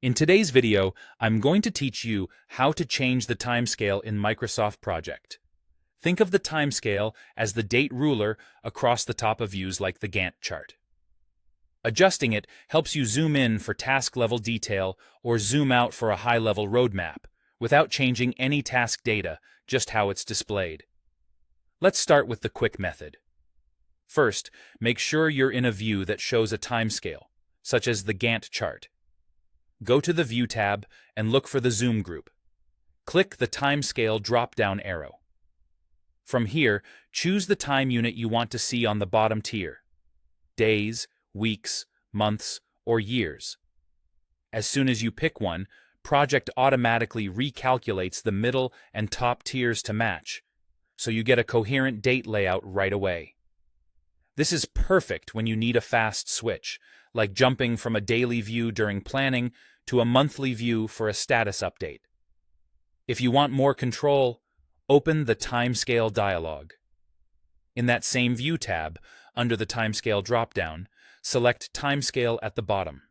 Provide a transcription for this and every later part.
In today's video, I'm going to teach you how to change the timescale in Microsoft Project. Think of the timescale as the date ruler across the top of views like the Gantt chart. Adjusting it helps you zoom in for task-level detail or zoom out for a high-level roadmap, without changing any task data, just how it's displayed. Let's start with the quick method. First, make sure you're in a view that shows a timescale, such as the Gantt chart. Go to the View tab and look for the Zoom group. Click the Timescale drop-down arrow. From here, choose the time unit you want to see on the bottom tier: days, weeks, months, or years. As soon as you pick one, Project automatically recalculates the middle and top tiers to match, so you get a coherent date layout right away. This is perfect when you need a fast switch, like jumping from a daily view during planning to a monthly view for a status update. If you want more control, open the Timescale dialog. In that same View tab, under the Timescale dropdown, select Timescale at the bottom.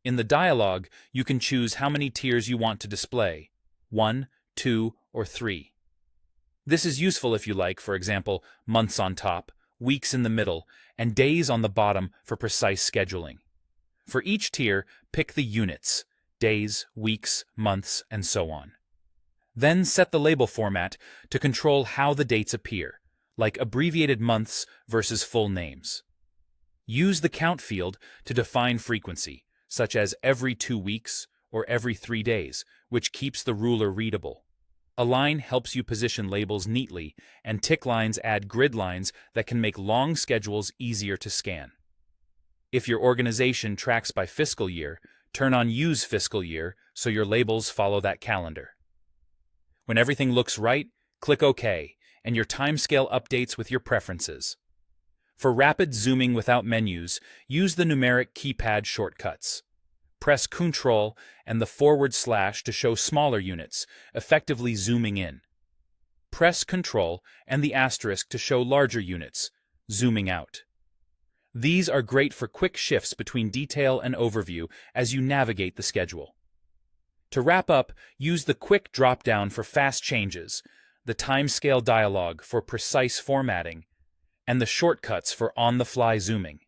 In the dialog, you can choose how many tiers you want to display: 1, 2, or 3. This is useful if you like, for example, months on top, weeks in the middle, and days on the bottom for precise scheduling. For each tier, pick the units: days, weeks, months, and so on. Then set the label format to control how the dates appear, like abbreviated months versus full names. Use the count field to define frequency, such as every 2 weeks or every 3 days, which keeps the ruler readable. A line helps you position labels neatly, and tick lines add grid lines that can make long schedules easier to scan. If your organization tracks by fiscal year, turn on Use Fiscal Year so your labels follow that calendar. When everything looks right, click OK, and your timescale updates with your preferences. For rapid zooming without menus, use the numeric keypad shortcuts. Press Ctrl and the / to show smaller units, effectively zooming in. Press Ctrl and the asterisk to show larger units, zooming out. These are great for quick shifts between detail and overview as you navigate the schedule. To wrap up, use the quick drop-down for fast changes, the timescale dialog for precise formatting, and the shortcuts for on-the-fly zooming.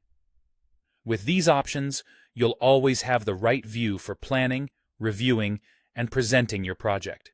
With these options, you'll always have the right view for planning, reviewing, and presenting your project.